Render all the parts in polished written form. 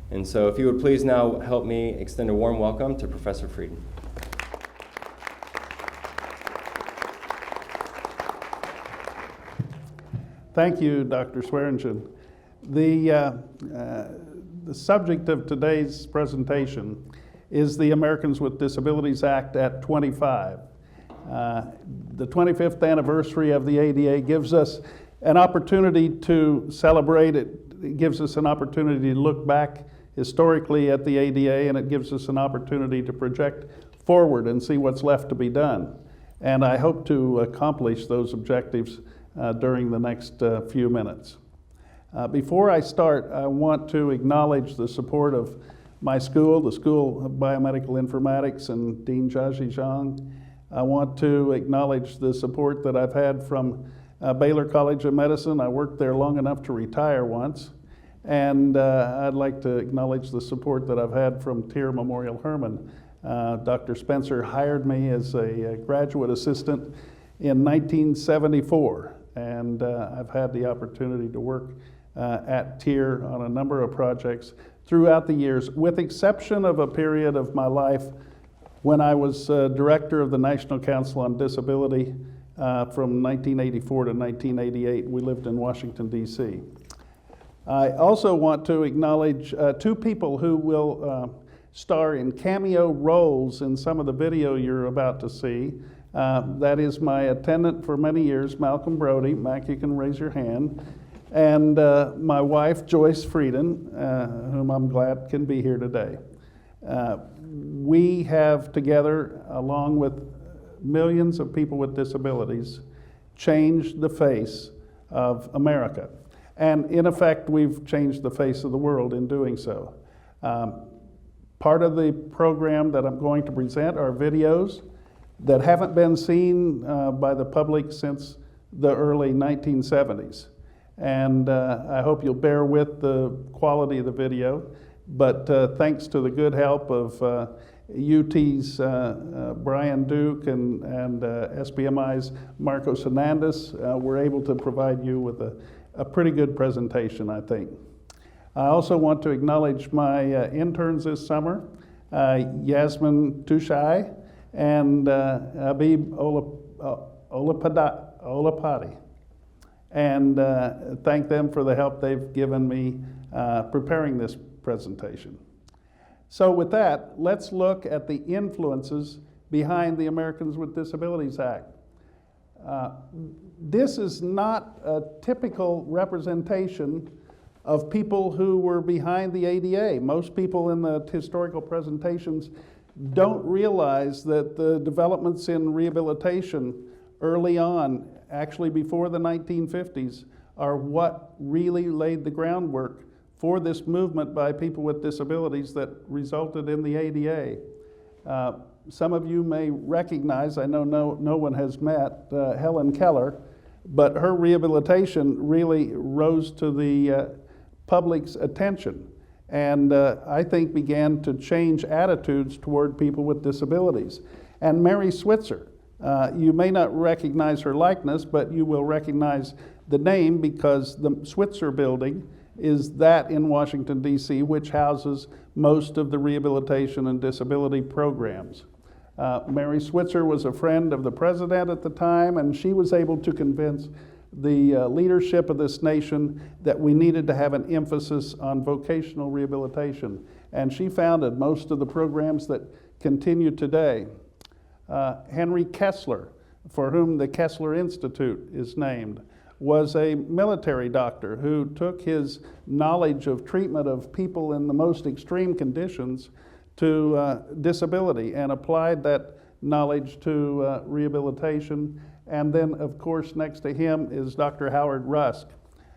And so if you would please now help me extend a warm welcome to Professor Frieden. Thank you, Dr. Swearingen. The subject of today's presentation is the Americans with Disabilities Act at 25. The 25th anniversary of the ADA gives us an opportunity to celebrate it. It gives us an opportunity to look back historically at the ADA, and it gives us an opportunity to project forward and see what's left to be done. And I hope to accomplish those objectives during the next few minutes. Before I start, I want to acknowledge the support of my school, the School of Biomedical Informatics, and Dean Jiaji Zhang. I want to acknowledge the support that I've had from Baylor College of Medicine. I worked there long enough to retire once. And I'd like to acknowledge the support that I've had from Tier Memorial Hermann. Dr. Spencer hired me as a graduate assistant in 1974. And I've had the opportunity to work at Tier on a number of projects throughout the years, with exception of a period of my life when I was director of the National Council on Disability from 1984 to 1988. We lived in Washington, D.C. I also want to acknowledge two people who will star in cameo roles in some of the video you're about to see. That is my attendant for many years, Malcolm Brody. Mac, you can raise your hand. And my wife, Joyce Frieden, whom I'm glad can be here today. We have together, along with millions of people with disabilities, changed the face of America. And in effect, we've changed the face of the world in doing so. Part of the program that I'm going to present are videos that haven't been seen by the public since the early 1970s. And I hope you'll bear with the quality of the video. But thanks to the good help of UT's Brian Duke and SBMI's Marcos Hernandez, we're able to provide you with a pretty good presentation, I think. I also want to acknowledge my interns this summer, Yasmin Tushai and Habib Olapati, and thank them for the help they've given me preparing this presentation. So with that, let's look at the influences behind the Americans with Disabilities Act. This is not a typical representation of people who were behind the ADA. Most people in the historical presentations don't realize that the developments in rehabilitation early on, actually before the 1950s, are what really laid the groundwork for this movement by people with disabilities that resulted in the ADA. Some of you may recognize, I know no one has met Helen Keller, but her rehabilitation really rose to the public's attention, and I think began to change attitudes toward people with disabilities. And Mary Switzer, you may not recognize her likeness, but you will recognize the name because the Switzer Building is that in Washington, D.C., which houses most of the rehabilitation and disability programs. Mary Switzer was a friend of the president at the time, and she was able to convince the leadership of this nation that we needed to have an emphasis on vocational rehabilitation. And she founded most of the programs that continue today. Henry Kessler, for whom the Kessler Institute is named, was a military doctor who took his knowledge of treatment of people in the most extreme conditions to disability and applied that knowledge to rehabilitation. And then, of course, next to him is Dr. Howard Rusk.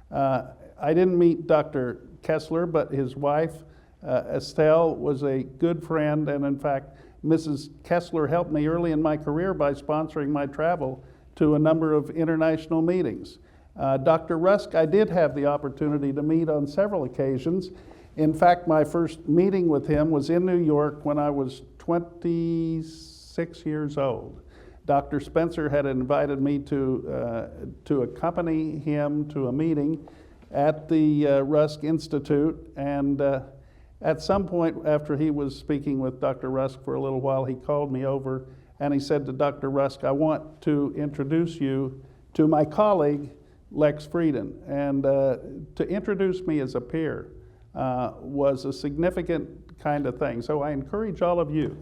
I didn't meet Dr. Kessler, but his wife, Estelle, was a good friend, and in fact, Mrs. Kessler helped me early in my career by sponsoring my travel to a number of international meetings. Dr. Rusk, I did have the opportunity to meet on several occasions. In fact, my first meeting with him was in New York when I was 26 years old. Dr. Spencer had invited me to accompany him to a meeting at the Rusk Institute, and At some point after he was speaking with Dr. Rusk for a little while, he called me over and he said to Dr. Rusk, I want to introduce you to my colleague, Lex Frieden. And to introduce me as a peer was a significant kind of thing. So I encourage all of you,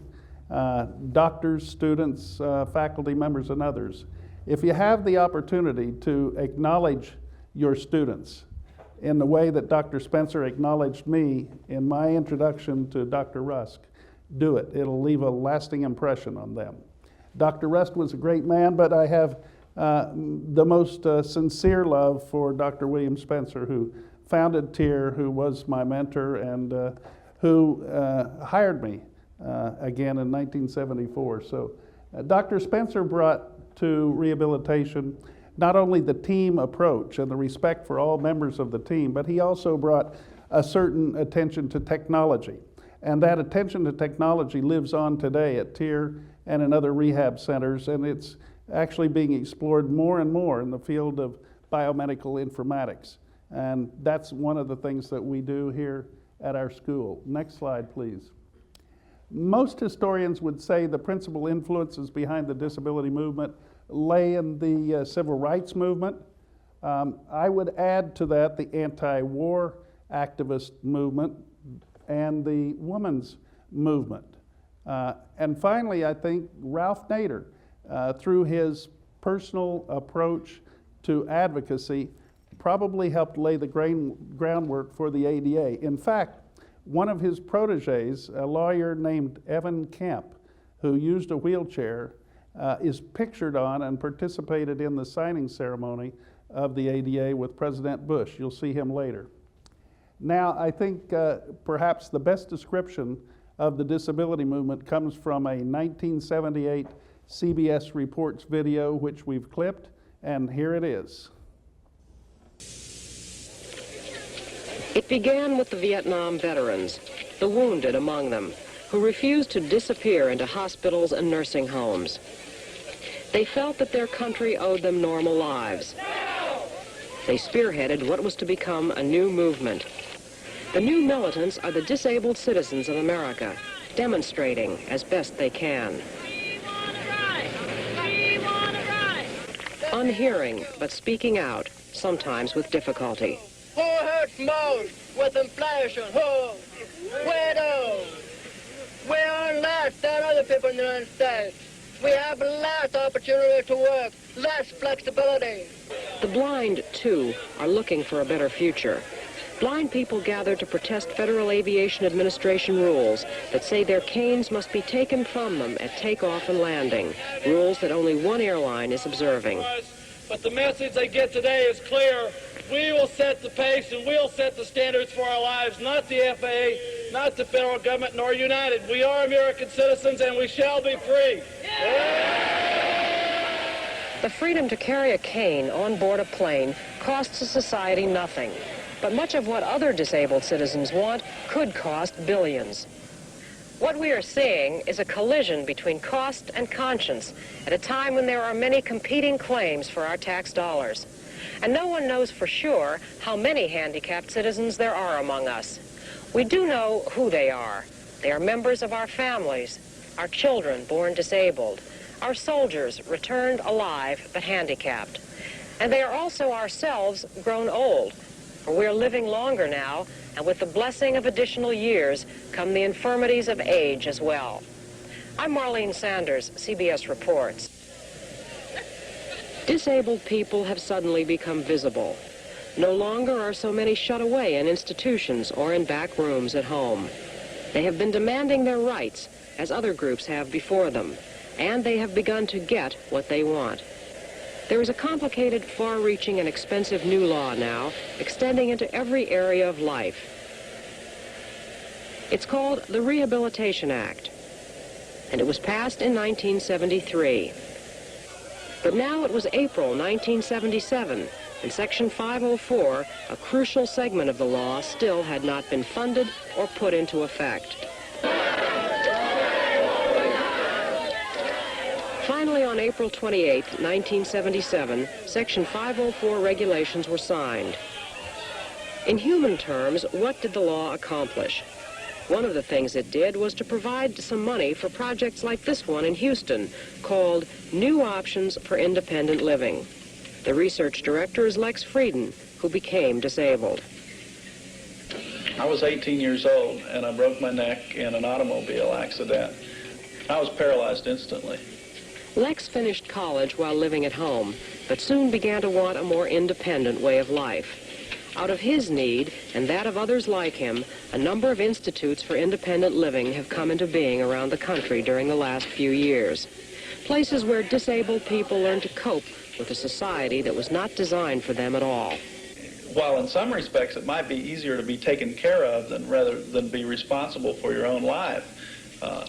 doctors, students, faculty members, and others, if you have the opportunity to acknowledge your students in the way that Dr. Spencer acknowledged me in my introduction to Dr. Rusk, do it. It'll leave a lasting impression on them. Dr. Rusk was a great man, but I have the most sincere love for Dr. William Spencer, who founded TIER, who was my mentor, and who hired me again in 1974. So Dr. Spencer brought to rehabilitation not only the team approach and the respect for all members of the team, but he also brought a certain attention to technology. And that attention to technology lives on today at TIER and in other rehab centers, and it's actually being explored more and more in the field of biomedical informatics. And that's one of the things that we do here at our school. Next slide, please. Most historians would say the principal influences behind the disability movement lay in the civil rights movement. I would add to that the anti-war activist movement and the women's movement. And finally, I think Ralph Nader, through his personal approach to advocacy, probably helped lay the groundwork for the ADA. In fact, one of his proteges, a lawyer named Evan Kemp, who used a wheelchair, is pictured on and participated in the signing ceremony of the ADA with President Bush. You'll see him later. Now, I think perhaps the best description of the disability movement comes from a 1978 CBS Reports video, which we've clipped, and here it is. It began with the Vietnam veterans, the wounded among them, who refused to disappear into hospitals and nursing homes. They felt that their country owed them normal lives. They spearheaded what was to become a new movement. The new militants are the disabled citizens of America, demonstrating as best they can. Unhearing, but speaking out, sometimes with difficulty. Who hurts most with inflation? Who? Widows. We are less than other people in the United States. We have less opportunity to work, less flexibility. The blind, too, are looking for a better future. Blind people gather to protest Federal Aviation Administration rules that say their canes must be taken from them at takeoff and landing, rules that only one airline is observing. But the message they get today is clear. We will set the pace and we'll set the standards for our lives, not the FAA, not the federal government, nor United. We are American citizens and we shall be free. The freedom to carry a cane on board a plane costs a society nothing. But much of what other disabled citizens want could cost billions. What we are seeing is a collision between cost and conscience at a time when there are many competing claims for our tax dollars. And no one knows for sure how many handicapped citizens there are among us. We do know who they are. They are members of our families, our children born disabled, our soldiers returned alive but handicapped. And they are also ourselves grown old. For we're living longer now, and with the blessing of additional years come the infirmities of age as well. I'm Marlene Sanders, CBS Reports. Disabled people have suddenly become visible. No longer are so many shut away in institutions or in back rooms at home. They have been demanding their rights, as other groups have before them, and they have begun to get what they want. There is a complicated, far-reaching, and expensive new law now, extending into every area of life. It's called the Rehabilitation Act, and it was passed in 1973. But now it was April 1977, and Section 504, a crucial segment of the law, still had not been funded or put into effect. Finally, on April 28, 1977, Section 504 regulations were signed. In human terms, what did the law accomplish? One of the things it did was to provide some money for projects like this one in Houston called New Options for Independent Living. The research director is Lex Frieden, who became disabled. I was 18 years old and I broke my neck in an automobile accident. I was paralyzed instantly. Lex finished college while living at home, but soon began to want a more independent way of life. Out of his need, and that of others like him, a number of institutes for independent living have come into being around the country during the last few years. Places where disabled people learn to cope with a society that was not designed for them at all. While in some respects it might be easier to be taken care of rather than be responsible for your own life,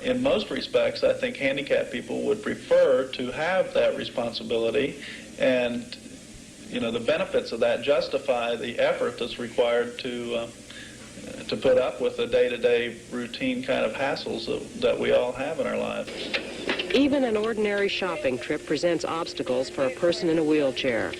in most respects I think handicapped people would prefer to have that responsibility, and the benefits of that justify the effort that's required to put up with the day-to-day routine kind of hassles that we all have in our lives. Even an ordinary shopping trip presents obstacles for a person in a wheelchair.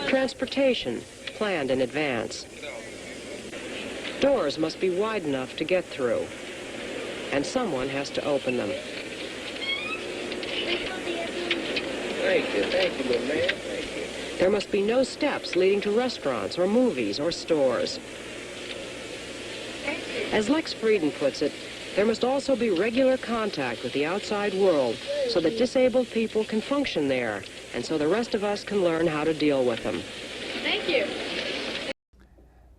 Transportation, planned in advance. Doors must be wide enough to get through, and someone has to open them. Thank you, little man. Thank you. There must be no steps leading to restaurants or movies or stores. As Lex Frieden puts it, there must also be regular contact with the outside world so that disabled people can function there, and so the rest of us can learn how to deal with them. Thank you.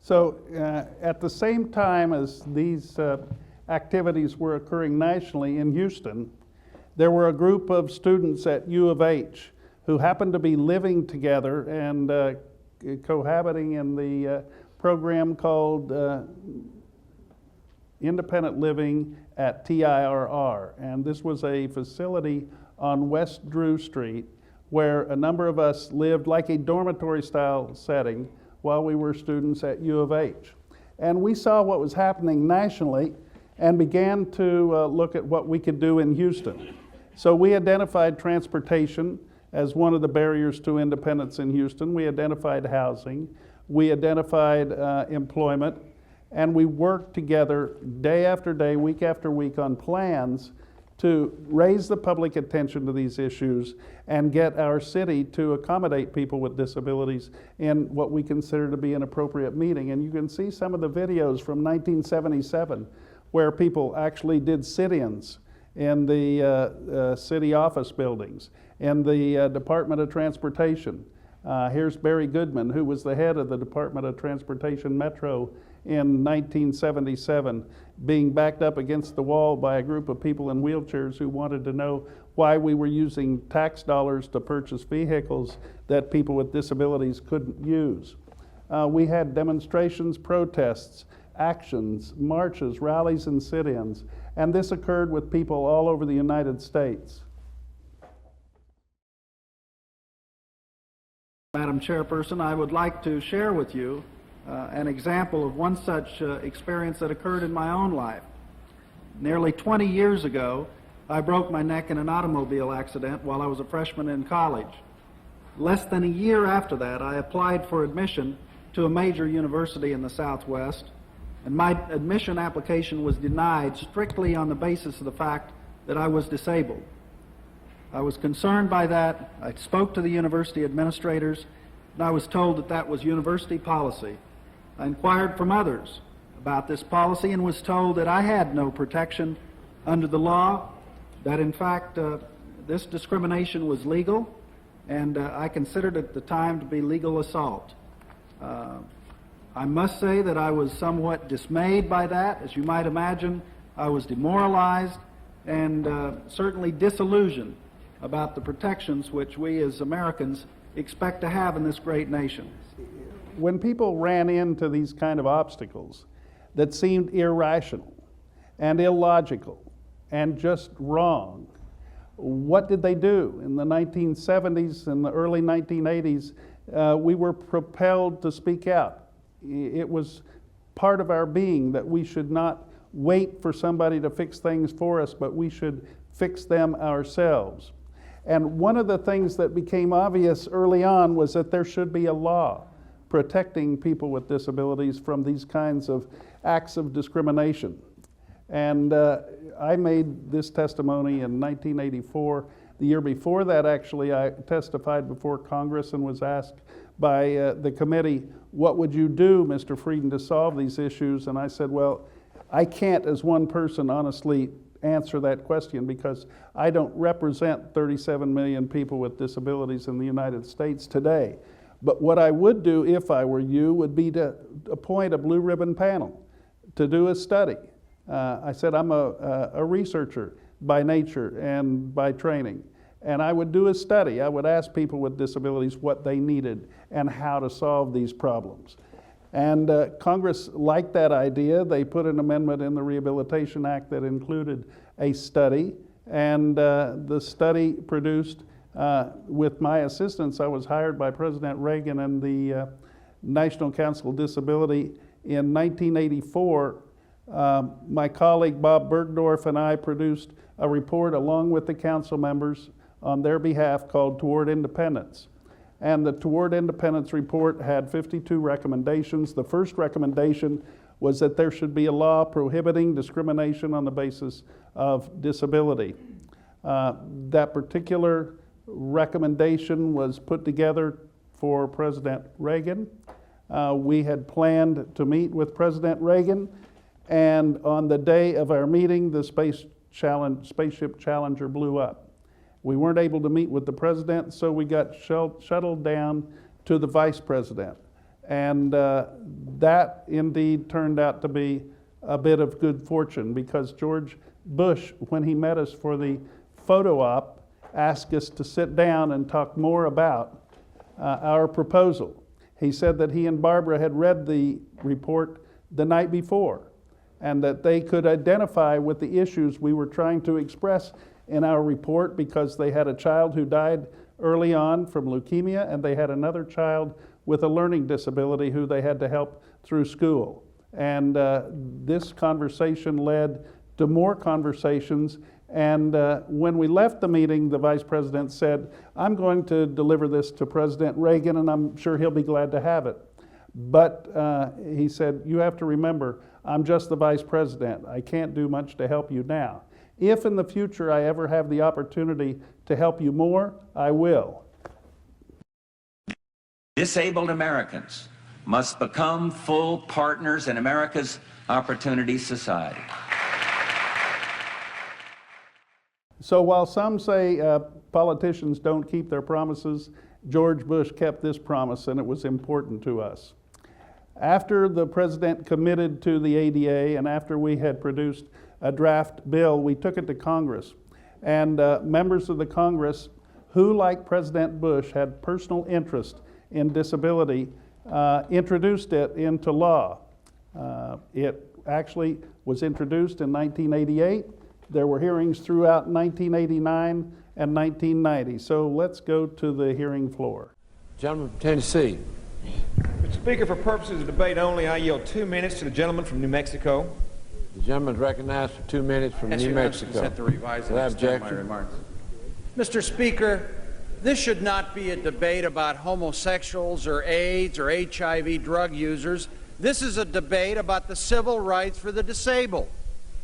So at the same time as these activities were occurring nationally in Houston, there were a group of students at U of H who happened to be living together and cohabiting in the program called Independent Living at TIRR. And this was a facility on West Drew Street where a number of us lived like a dormitory style setting while we were students at U of H. And we saw what was happening nationally and began to look at what we could do in Houston. So we identified transportation as one of the barriers to independence in Houston. We identified housing. We identified employment. And we worked together day after day, week after week on plans to raise the public attention to these issues and get our city to accommodate people with disabilities in what we consider to be an appropriate meeting. And you can see some of the videos from 1977 where people actually did sit-ins in the city office buildings, in the Department of Transportation. Here's Barry Goodman, who was the head of the Department of Transportation Metro in 1977, being backed up against the wall by a group of people in wheelchairs who wanted to know why we were using tax dollars to purchase vehicles that people with disabilities couldn't use. We had demonstrations, protests, actions, marches, rallies, and sit-ins, and this occurred with people all over the United States. Madam Chairperson, I would like to share with you an example of one such experience that occurred in my own life. Nearly 20 years ago, I broke my neck in an automobile accident while I was a freshman in college. Less than a year after that, I applied for admission to a major university in the Southwest, and my admission application was denied strictly on the basis of the fact that I was disabled. I was concerned by that. I spoke to the university administrators, and I was told that that was university policy. I inquired from others about this policy and was told that I had no protection under the law, that in fact this discrimination was legal, and I considered it at the time to be legal assault. I must say that I was somewhat dismayed by that. As you might imagine, I was demoralized and certainly disillusioned about the protections which we as Americans expect to have in this great nation. When people ran into these kind of obstacles that seemed irrational and illogical and just wrong, what did they do? In the 1970s and the early 1980s, we were propelled to speak out. It was part of our being that we should not wait for somebody to fix things for us, but we should fix them ourselves. And one of the things that became obvious early on was that there should be a law protecting people with disabilities from these kinds of acts of discrimination. And I made this testimony in 1984. The year before that, actually, I testified before Congress and was asked by the committee, what would you do, Mr. Frieden, to solve these issues? And I said, well, I can't as one person honestly answer that question because I don't represent 37 million people with disabilities in the United States today. But what I would do if I were you would be to appoint a blue ribbon panel to do a study. I said I'm a researcher by nature and by training, and I would do a study. I would ask people with disabilities what they needed and how to solve these problems. And Congress liked that idea. They put an amendment in the Rehabilitation Act that included a study, and the study produced, with my assistance, I was hired by President Reagan and the National Council of Disability in 1984. My colleague Bob Bergdorf and I produced a report along with the council members on their behalf called Toward Independence. And the Toward Independence report had 52 recommendations. The first recommendation was that there should be a law prohibiting discrimination on the basis of disability. That particular recommendation was put together for President Reagan. We had planned to meet with President Reagan, and on the day of our meeting, the Spaceship Challenger blew up. We weren't able to meet with the president, so we got shuttled down to the vice president. And that indeed turned out to be a bit of good fortune, because George Bush, when he met us for the photo op, asked us to sit down and talk more about our proposal. He said that he and Barbara had read the report the night before, and that they could identify with the issues we were trying to express in our report, because they had a child who died early on from leukemia, and they had another child with a learning disability who they had to help through school. And this conversation led to more conversations, and when we left the meeting, the vice president said, I'm going to deliver this to President Reagan, and I'm sure he'll be glad to have it. But he said, you have to remember, I'm just the vice president. I can't do much to help you now. If in the future I ever have the opportunity to help you more, I will. Disabled Americans must become full partners in America's Opportunity Society. So while some say politicians don't keep their promises, George Bush kept this promise, and it was important to us. After the president committed to the ADA, and after we had produced a draft bill, we took it to Congress. And members of the Congress who, like President Bush, had personal interest in disability, introduced it into law. It actually was introduced in 1988. There were hearings throughout 1989 and 1990. So let's go to the hearing floor. Gentleman from Tennessee. Mr. Speaker, for purposes of debate only, I yield 2 minutes to the gentleman from New Mexico. The gentleman is recognized for 2 minutes from New Mexico. Without objection. Mr. Speaker, this should not be a debate about homosexuals or AIDS or HIV drug users. This is a debate about the civil rights for the disabled.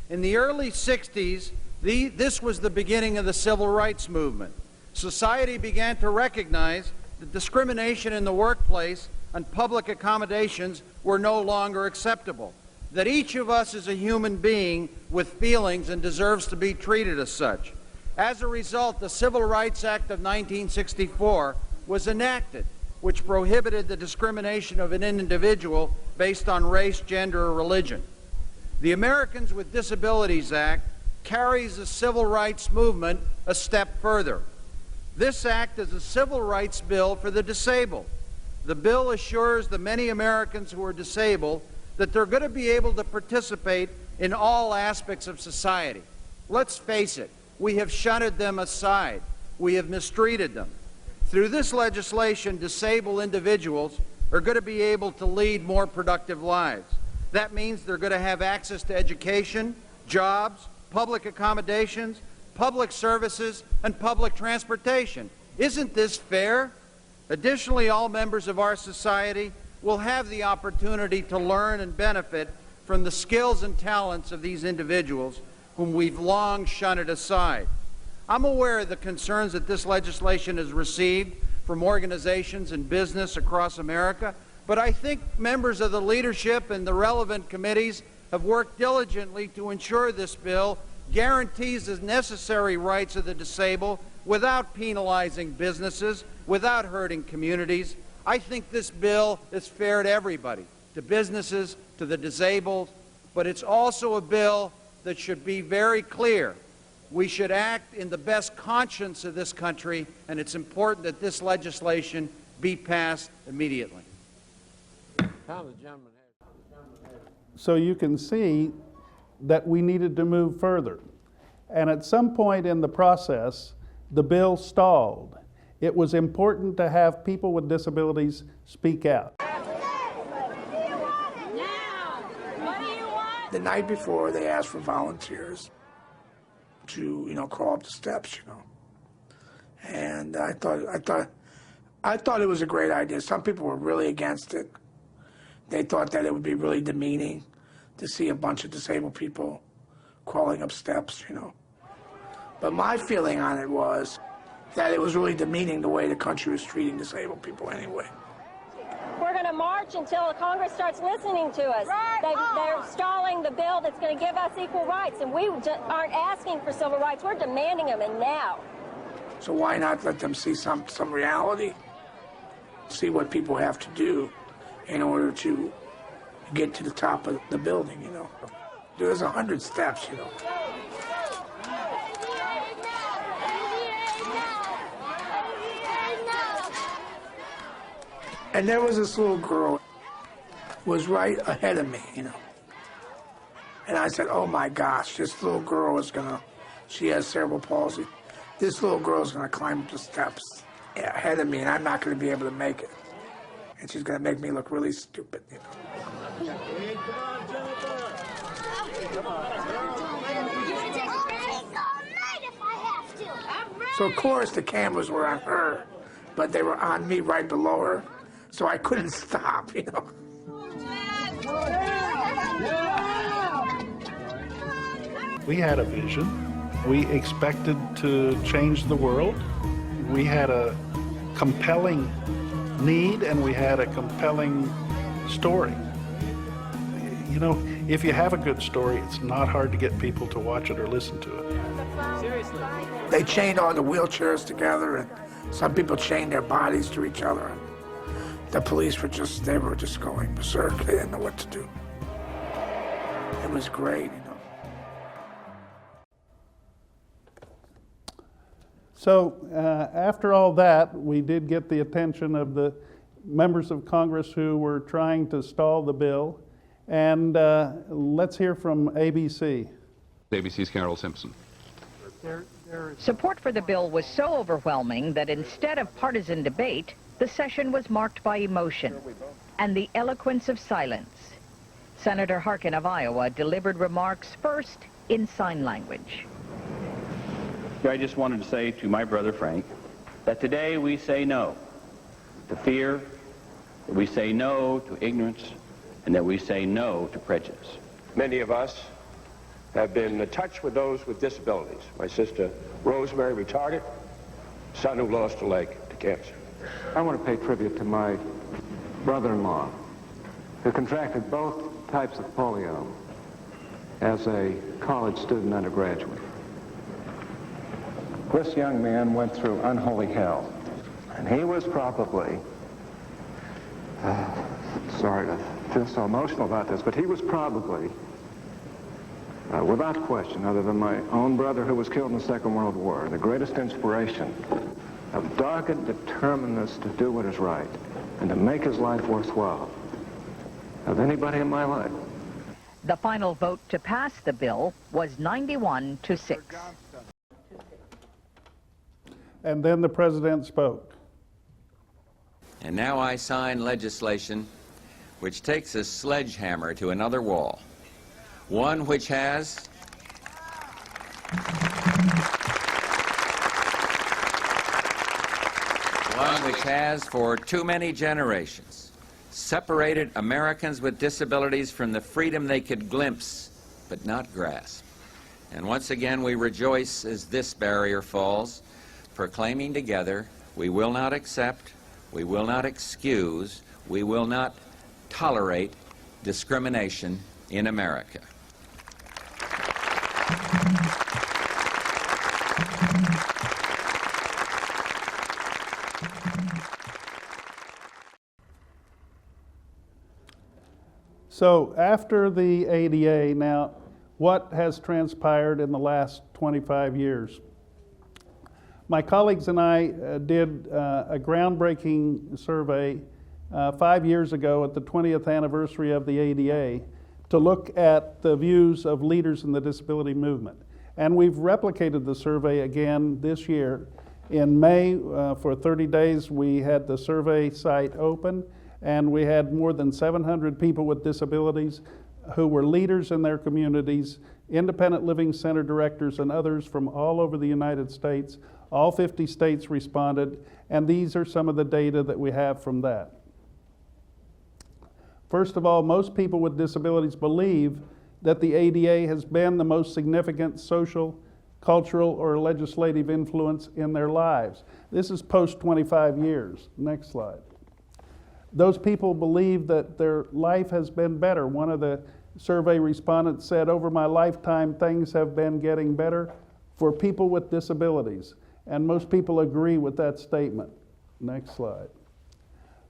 In the early 60s, this was the beginning of the civil rights movement. Society began to recognize that discrimination in the workplace and public accommodations were no longer acceptable, that each of us is a human being with feelings and deserves to be treated as such. As a result, the Civil Rights Act of 1964 was enacted, which prohibited the discrimination of an individual based on race, gender, or religion. The Americans with Disabilities Act carries the civil rights movement a step further. This act is a civil rights bill for the disabled. The bill assures the many Americans who are disabled that they're going to be able to participate in all aspects of society. Let's face it, we have shunted them aside. We have mistreated them. Through this legislation, disabled individuals are going to be able to lead more productive lives. That means they're going to have access to education, jobs, public accommodations, public services, and public transportation. Isn't this fair? Additionally, all members of our society will have the opportunity to learn and benefit from the skills and talents of these individuals whom we've long shunted aside. I'm aware of the concerns that this legislation has received from organizations and business across America, but I think members of the leadership and the relevant committees have worked diligently to ensure this bill guarantees the necessary rights of the disabled without penalizing businesses, without hurting communities. I think this bill is fair to everybody, to businesses, to the disabled, but it's also a bill that should be very clear. We should act in the best conscience of this country, and it's important that this legislation be passed immediately. So you can see that we needed to move further. And at some point in the process, the bill stalled. It was important to have people with disabilities speak out. The night before, they asked for volunteers to, crawl up the steps, And I thought it was a great idea. Some people were really against it. They thought that it would be really demeaning to see a bunch of disabled people crawling up steps, But my feeling on it was that it was really demeaning the way the country was treating disabled people anyway. We're going to march until Congress starts listening to us. They're stalling the bill that's going to give us equal rights, and we aren't asking for civil rights. We're demanding them, and now. So why not let them see some reality? See what people have to do in order to get to the top of the building, There's 100 steps, And there was this little girl was right ahead of me, And I said, oh my gosh, this little girl is she has cerebral palsy. This little girl is gonna climb up the steps ahead of me, and I'm not gonna be able to make it. And she's gonna make me look really stupid, So of course the cameras were on her, but they were on me right below her. So I couldn't stop, We had a vision. We expected to change the world. We had a compelling need, and we had a compelling story. If you have a good story, it's not hard to get people to watch it or listen to it. Seriously. They chained all the wheelchairs together, and some people chained their bodies to each other. The police were just going berserk. They didn't know what to do. It was great, So after all that, we did get the attention of the members of Congress who were trying to stall the bill. And let's hear from ABC. ABC's Carol Simpson. Support for the bill was so overwhelming that instead of partisan debate, the session was marked by emotion and the eloquence of silence. Senator Harkin of Iowa delivered remarks first in sign language. I just wanted to say to my brother Frank that today we say no to fear, that we say no to ignorance, and that we say no to prejudice. Many of us have been in touch with those with disabilities. My sister Rosemary, retarded, son who lost a leg to cancer. I want to pay tribute to my brother-in-law, who contracted both types of polio as a college student undergraduate. This young man went through unholy hell, and he was probably, sorry to feel so emotional about this, but he was probably, without question, other than my own brother who was killed in the Second World War, the greatest inspiration of dogged determinedness to do what is right and to make his life worthwhile of anybody in my life. The final vote to pass the bill was 91-6. And then the president spoke. And now I sign legislation which takes a sledgehammer to another wall, one which has one which has, for too many generations, separated Americans with disabilities from the freedom they could glimpse but not grasp. And once again, we rejoice as this barrier falls, proclaiming together, we will not accept, we will not excuse, we will not tolerate discrimination in America. So after the ADA, now, what has transpired in the last 25 years? My colleagues and I did a groundbreaking survey 5 years ago at the 20th anniversary of the ADA to look at the views of leaders in the disability movement. And we've replicated the survey again this year. In May, for 30 days, we had the survey site open, and we had more than 700 people with disabilities who were leaders in their communities, independent living center directors and others from all over the United States. All 50 states responded, and these are some of the data that we have from that. First of all, most people with disabilities believe that the ADA has been the most significant social, cultural, or legislative influence in their lives. This is post 25 years. Next slide. Those people believe that their life has been better. One of the survey respondents said, over my lifetime, things have been getting better for people with disabilities. And most people agree with that statement. Next slide.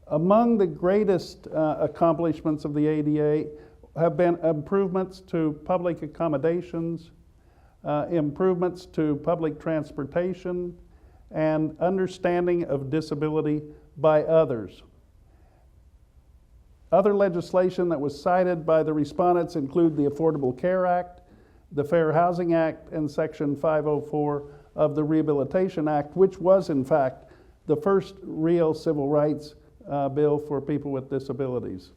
Among the greatest accomplishments of the ADA have been improvements to public accommodations, improvements to public transportation, and understanding of disability by others. Other legislation that was cited by the respondents include the Affordable Care Act, the Fair Housing Act, and Section 504 of the Rehabilitation Act, which was, in fact, the first real civil rights bill for people with disabilities.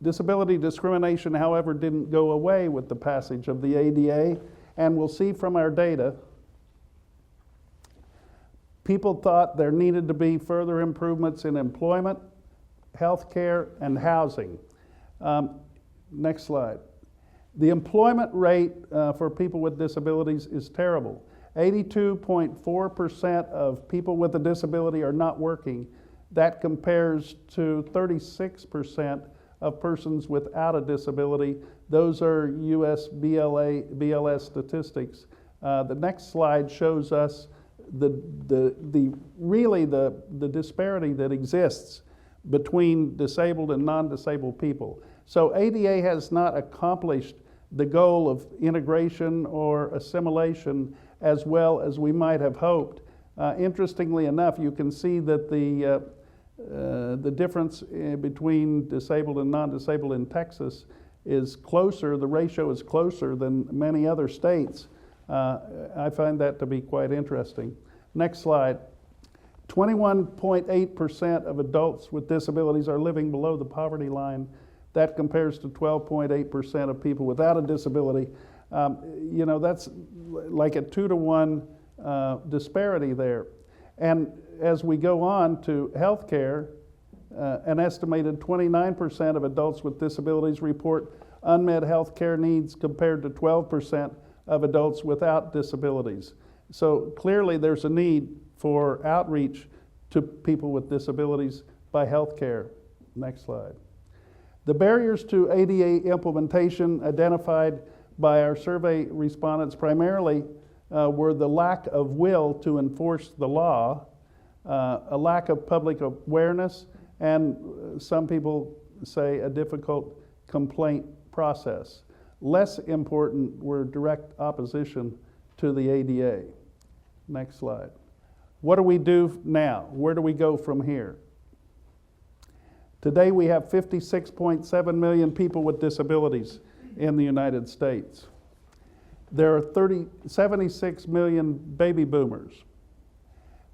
Disability discrimination, however, didn't go away with the passage of the ADA, and we'll see from our data, people thought there needed to be further improvements in employment, healthcare, and housing. Next slide. The employment rate for people with disabilities is terrible. 82.4% of people with a disability are not working. That compares to 36% of persons without a disability. Those are US BLS statistics. The next slide shows us the disparity that exists between disabled and non-disabled people. So ADA has not accomplished the goal of integration or assimilation as well as we might have hoped. Interestingly enough, you can see that the difference between disabled and non-disabled in Texas is closer, the ratio is closer than many other states. I find that to be quite interesting. Next slide. 21.8% of adults with disabilities are living below the poverty line. That compares to 12.8% of people without a disability. You know, that's like a 2-to-1 disparity there. And as we go on to healthcare, an estimated 29% of adults with disabilities report unmet healthcare needs compared to 12% of adults without disabilities. So clearly there's a need for outreach to people with disabilities by healthcare. Next slide. The barriers to ADA implementation identified by our survey respondents primarily were the lack of will to enforce the law, a lack of public awareness, and some people say a difficult complaint process. Less important were direct opposition to the ADA. Next slide. What do we do now? Where do we go from here? Today we have 56.7 million people with disabilities in the United States. There are 76 million baby boomers,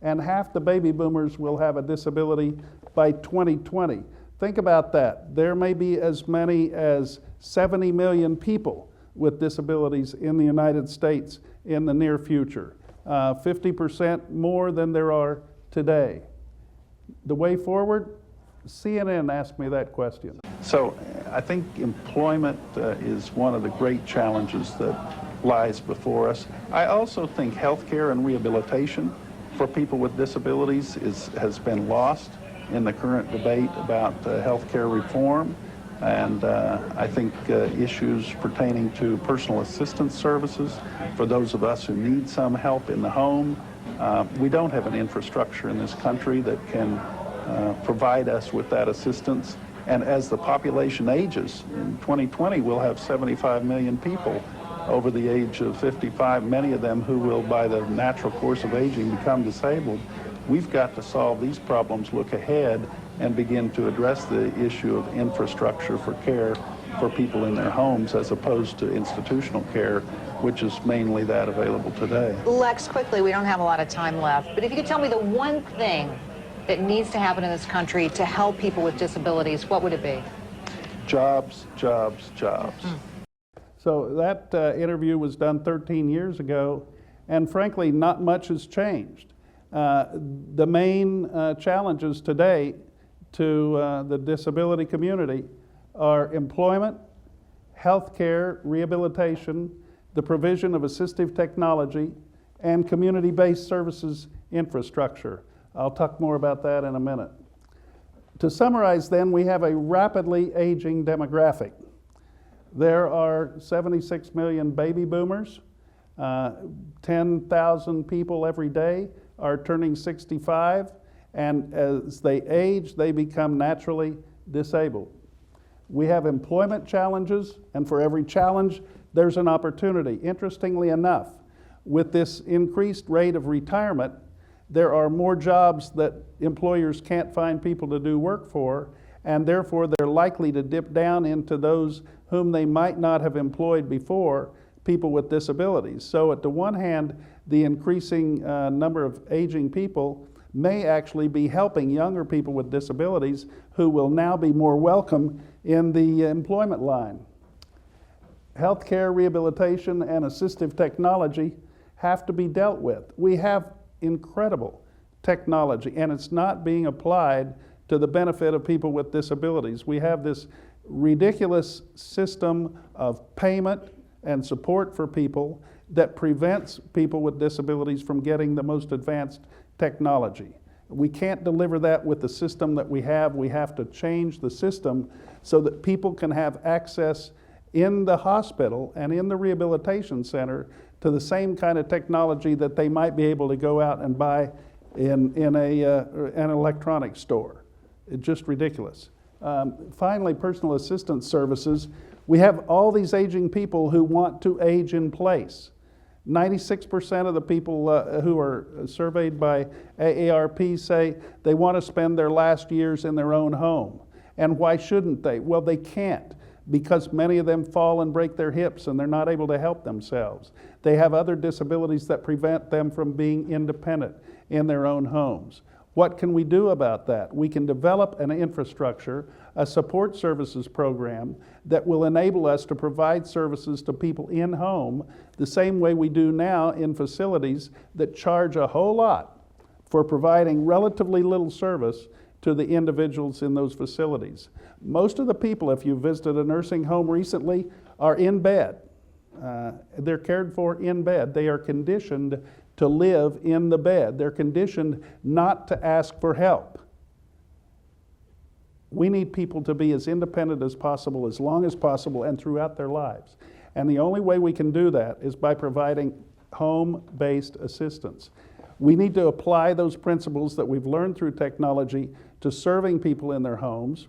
and half the baby boomers will have a disability by 2020. Think about that. There may be as many as 70 million people with disabilities in the United States in the near future. 50% more than there are today? The way forward? CNN asked me that question. So I think employment is one of the great challenges that lies before us. I also think healthcare and rehabilitation for people with disabilities has been lost in the current debate about healthcare reform. And I think issues pertaining to personal assistance services for those of us who need some help in the home. We don't have an infrastructure in this country that can provide us with that assistance. And as the population ages, in 2020 we'll have 75 million people over the age of 55, many of them who will, by the natural course of aging, become disabled. We've got to solve these problems, look ahead, and begin to address the issue of infrastructure for care for people in their homes as opposed to institutional care, which is mainly that available today. Lex, quickly, we don't have a lot of time left, but if you could tell me the one thing that needs to happen in this country to help people with disabilities, what would it be? Jobs, jobs, jobs. So that interview was done 13 years ago, and frankly, not much has changed. The main challenges today to the disability community are employment, health care, rehabilitation, the provision of assistive technology, and community-based services infrastructure. I'll talk more about that in a minute. To summarize then, we have a rapidly aging demographic. There are 76 million baby boomers. 10,000 people every day are turning 65, and as they age, they become naturally disabled. We have employment challenges, and for every challenge, there's an opportunity. Interestingly enough, with this increased rate of retirement, there are more jobs that employers can't find people to do work for, and therefore they're likely to dip down into those whom they might not have employed before, people with disabilities. So at the one hand, the increasing number of aging people may actually be helping younger people with disabilities who will now be more welcome in the employment line. Healthcare, rehabilitation, and assistive technology have to be dealt with. We have incredible technology, and it's not being applied to the benefit of people with disabilities. We have this ridiculous system of payment and support for people that prevents people with disabilities from getting the most advanced technology. We can't deliver that with the system that we have. We have to change the system so that people can have access in the hospital and in the rehabilitation center to the same kind of technology that they might be able to go out and buy in an electronics store. It's just ridiculous. Finally, personal assistance services. We have all these aging people who want to age in place. 96% of the people who are surveyed by AARP say they want to spend their last years in their own home. And why shouldn't they? Well, they can't, because many of them fall and break their hips and they're not able to help themselves. They have other disabilities that prevent them from being independent in their own homes. What can we do about that? We can develop an infrastructure, a support services program that will enable us to provide services to people in home the same way we do now in facilities that charge a whole lot for providing relatively little service to the individuals in those facilities. Most of the people, if you visited a nursing home recently, are in bed. They're cared for in bed. They are conditioned to live in the bed. They're conditioned not to ask for help. We need people to be as independent as possible, as long as possible, and throughout their lives. And the only way we can do that is by providing home-based assistance. We need to apply those principles that we've learned through technology to serving people in their homes.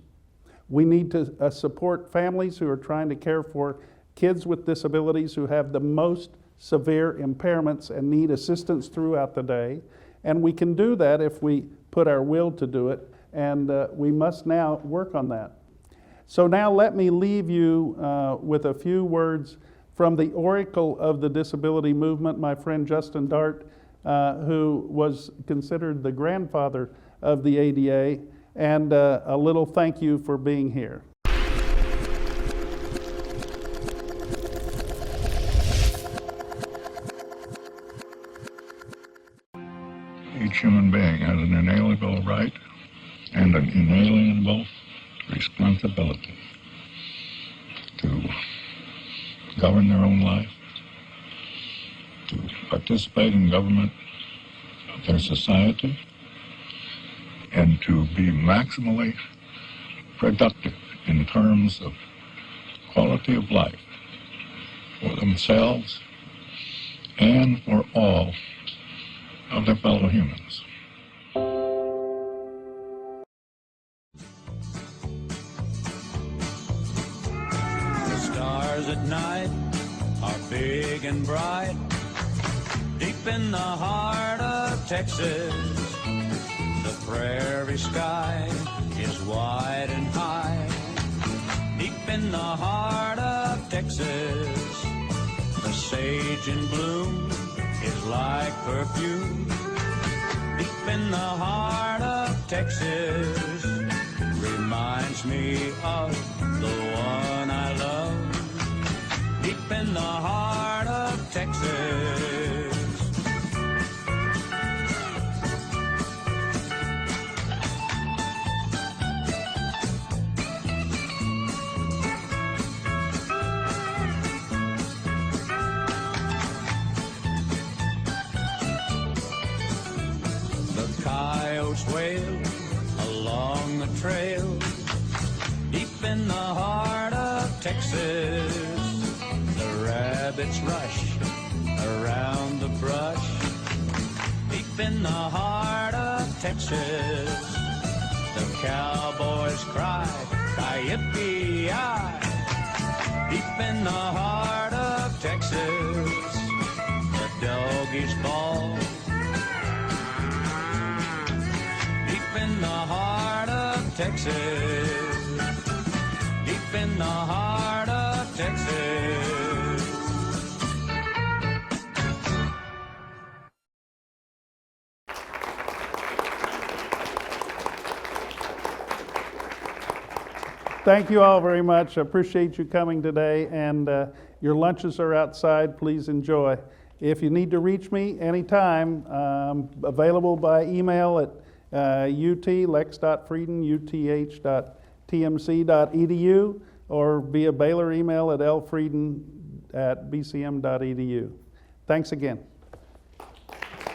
We need to support families who are trying to care for kids with disabilities who have the most severe impairments and need assistance throughout the day. And we can do that if we put our will to do it, and we must now work on that. So now let me leave you with a few words from the oracle of the disability movement, my friend Justin Dart, who was considered the grandfather of the ADA, and a little thank you for being here. each human being has an inalienable right and an inalienable responsibility to govern their own life, to participate in government of their society, and to be maximally productive in terms of quality of life for themselves and for all of their fellow humans. The stars at night are big and bright, deep in the heart of Texas. The prairie sky is wide and high, deep in the heart of Texas. The sage in bloom is like perfume, deep in the heart of Texas. Reminds me of the one I love, deep in the heart of Texas. Coyotes wail along the trail, deep in the heart of Texas. The rabbits rush around the brush, deep in the heart of Texas. The cowboys cry, ki-yip-ki-yi, deep in the heart of Texas. The doggies bawl, in the heart of Texas, deep in the heart of Texas. Thank you all very much. I appreciate you coming today, and your lunches are outside. Please enjoy. If you need to reach me anytime, I'm available by email at lex.frieden, uth.tmc.edu, or via Baylor email at lfrieden@bcm.edu. Thanks again.